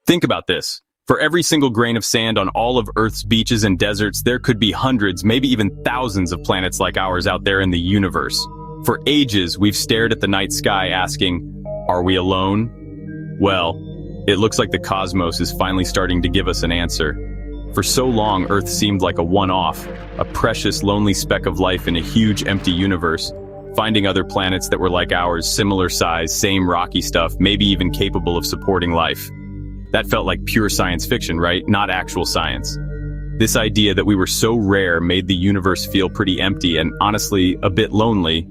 Think about this. For every single grain of sand on all of Earth's beaches and deserts, there could be hundreds, maybe even thousands of planets like ours out there in the universe. For ages, we've stared at the night sky asking, are we alone? Well, it looks like the cosmos is finally starting to give us an answer. For so long, Earth seemed like a one-off, a precious, lonely speck of life in a huge, empty universe. Finding other planets that were like ours, similar size, same rocky stuff, maybe even capable of supporting life. That felt like pure science fiction, right? Not actual science. This idea that we were so rare made the universe feel pretty empty and, honestly, a bit lonely,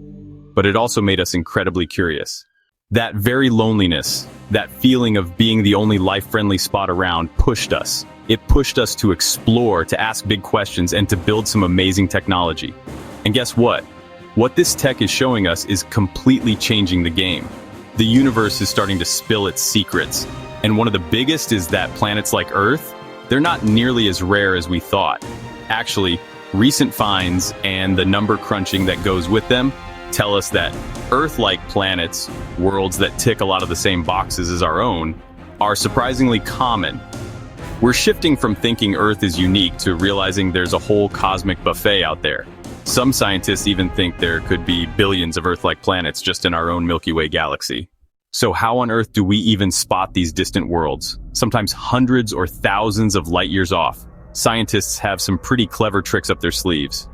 but it also made us incredibly curious. That very loneliness, that feeling of being the only life-friendly spot around, pushed us. It pushed us to explore, to ask big questions, and to build some amazing technology. And guess what? What this tech is showing us is completely changing the game. The universe is starting to spill its secrets. And one of the biggest is that planets like Earth, they're not nearly as rare as we thought. Actually, recent finds and the number crunching that goes with them tell us that Earth-like planets, worlds that tick a lot of the same boxes as our own, are surprisingly common. We're shifting from thinking Earth is unique to realizing there's a whole cosmic buffet out there. Some scientists even think there could be billions of Earth-like planets just in our own Milky Way galaxy. So how on earth do we even spot these distant worlds, sometimes hundreds or thousands of light years off? Scientists have some pretty clever tricks up their sleeves.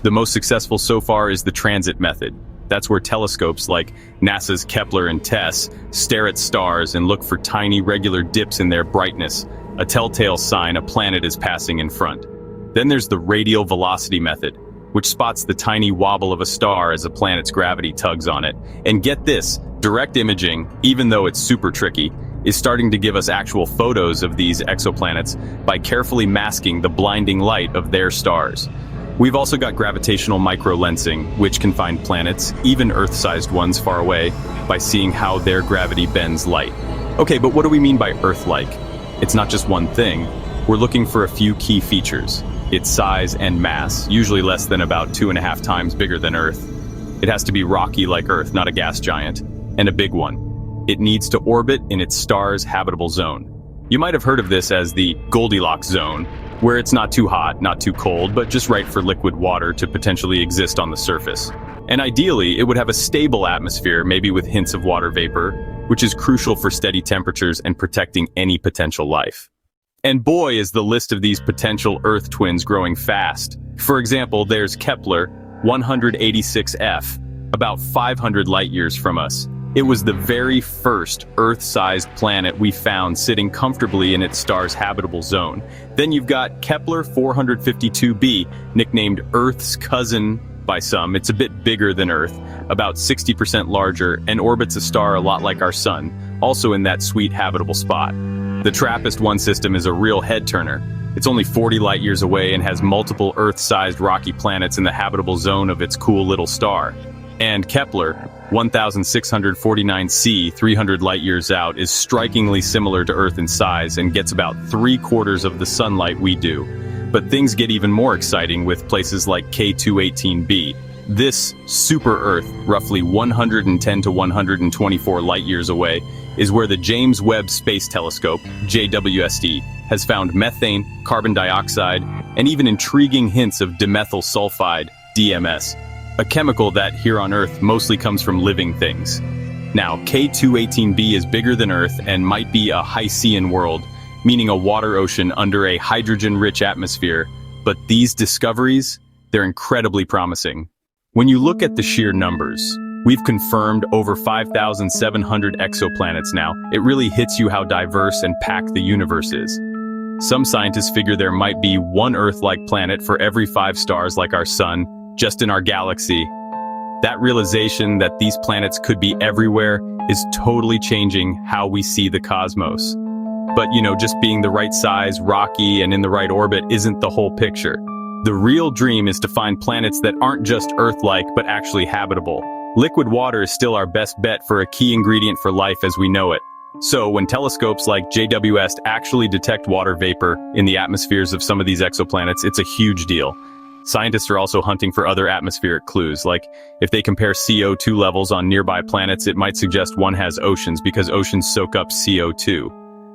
The most successful so far is the transit method. That's where telescopes like NASA's Kepler and TESS stare at stars and look for tiny regular dips in their brightness, a telltale sign a planet is passing in front. Then there's the radial velocity method, which spots the tiny wobble of a star as a planet's gravity tugs on it. And get this, direct imaging, even though it's super tricky, is starting to give us actual photos of these exoplanets by carefully masking the blinding light of their stars. We've also got gravitational microlensing, which can find planets, even Earth-sized ones far away, by seeing how their gravity bends light. Okay, but what do we mean by Earth-like? It's not just one thing. We're looking for a few key features. Its size and mass, usually less than about 2.5 times bigger than Earth. It has to be rocky like Earth, not a gas giant. And a big one. It needs to orbit in its star's habitable zone. You might have heard of this as the Goldilocks zone, where it's not too hot, not too cold, but just right for liquid water to potentially exist on the surface. And ideally, it would have a stable atmosphere, maybe with hints of water vapor, which is crucial for steady temperatures and protecting any potential life. And boy, is the list of these potential Earth twins growing fast. For example, there's Kepler 186f, about 500 light years from us. It was the very first Earth-sized planet we found sitting comfortably in its star's habitable zone. Then you've got Kepler 452b, nicknamed Earth's cousin by some. It's a bit bigger than Earth, about 60% larger, and orbits a star a lot like our sun, also in that sweet habitable spot. The TRAPPIST-1 system is a real head-turner. It's only 40 light years away and has multiple Earth-sized rocky planets in the habitable zone of its cool little star. And Kepler 1649c, 300 light years out, is strikingly similar to Earth in size and gets about 3/4 of the sunlight we do. But things get even more exciting with places like K218b. This super-Earth, roughly 110 to 124 light years away, is where the James Webb Space Telescope, JWST, has found methane, carbon dioxide, and even intriguing hints of dimethyl sulfide, DMS, a chemical that here on Earth mostly comes from living things. Now, K218b is bigger than Earth and might be a Hycean world, meaning a water ocean under a hydrogen-rich atmosphere, but these discoveries, they're incredibly promising. When you look at the sheer numbers, we've confirmed over 5,700 exoplanets now. It really hits you how diverse and packed the universe is. Some scientists figure there might be one Earth-like planet for every 5 stars like our sun, just in our galaxy. That realization that these planets could be everywhere is totally changing how we see the cosmos. But, just being the right size, rocky, and in the right orbit isn't the whole picture. The real dream is to find planets that aren't just Earth-like, but actually habitable. Liquid water is still our best bet for a key ingredient for life as we know it. So when telescopes like JWST actually detect water vapor in the atmospheres of some of these exoplanets, it's a huge deal. Scientists are also hunting for other atmospheric clues, like if they compare CO2 levels on nearby planets, it might suggest one has oceans because oceans soak up CO2.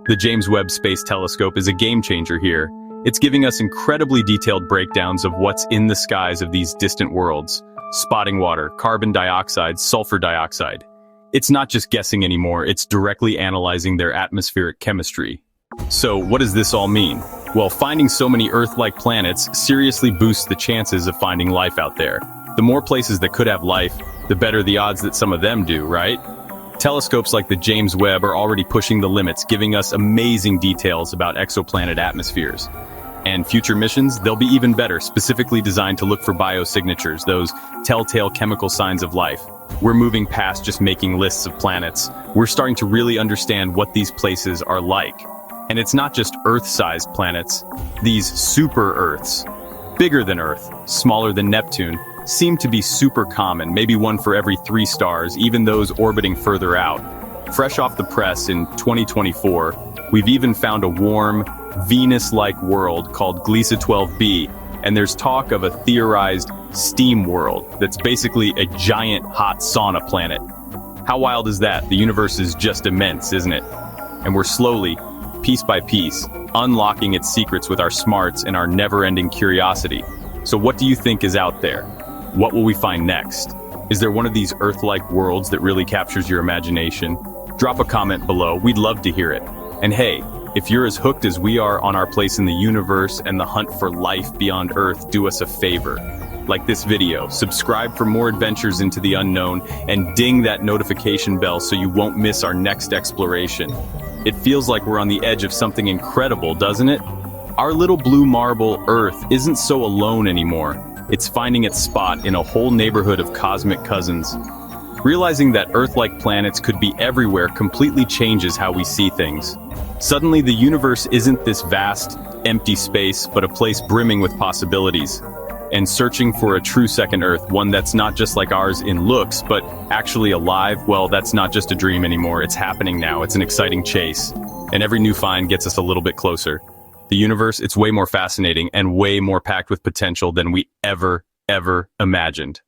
The James Webb Space Telescope is a game changer here. It's giving us incredibly detailed breakdowns of what's in the skies of these distant worlds. Spotting water, carbon dioxide, sulfur dioxide. It's not just guessing anymore, it's directly analyzing their atmospheric chemistry. So, what does this all mean? Well, finding so many Earth-like planets seriously boosts the chances of finding life out there. The more places that could have life, the better the odds that some of them do, right? Telescopes like the James Webb are already pushing the limits, giving us amazing details about exoplanet atmospheres. And future missions, they'll be even better, specifically designed to look for biosignatures, those telltale chemical signs of life. We're moving past just making lists of planets. We're starting to really understand what these places are like. And it's not just Earth-sized planets. These super-Earths, bigger than Earth, smaller than Neptune, seem to be super common, maybe one for every 3 stars, even those orbiting further out. Fresh off the press in 2024, we've even found a warm, Venus-like world called Gliese 12b, and there's talk of a theorized steam world that's basically a giant hot sauna planet. How wild is that? The universe is just immense, isn't it? And we're slowly, piece by piece, unlocking its secrets with our smarts and our never-ending curiosity. So what do you think is out there? What will we find next? Is there one of these Earth-like worlds that really captures your imagination? Drop a comment below, we'd love to hear it. And hey, if you're as hooked as we are on our place in the universe and the hunt for life beyond Earth, do us a favor. Like this video, subscribe for more adventures into the unknown, and ding that notification bell so you won't miss our next exploration. It feels like we're on the edge of something incredible, doesn't it? Our little blue marble, Earth, isn't so alone anymore. It's finding its spot in a whole neighborhood of cosmic cousins. Realizing that Earth-like planets could be everywhere completely changes how we see things. Suddenly, the universe isn't this vast, empty space, but a place brimming with possibilities. And searching for a true second Earth, one that's not just like ours in looks, but actually alive, well, that's not just a dream anymore. It's happening now. It's an exciting chase. And every new find gets us a little bit closer. The universe, it's way more fascinating and way more packed with potential than we ever imagined.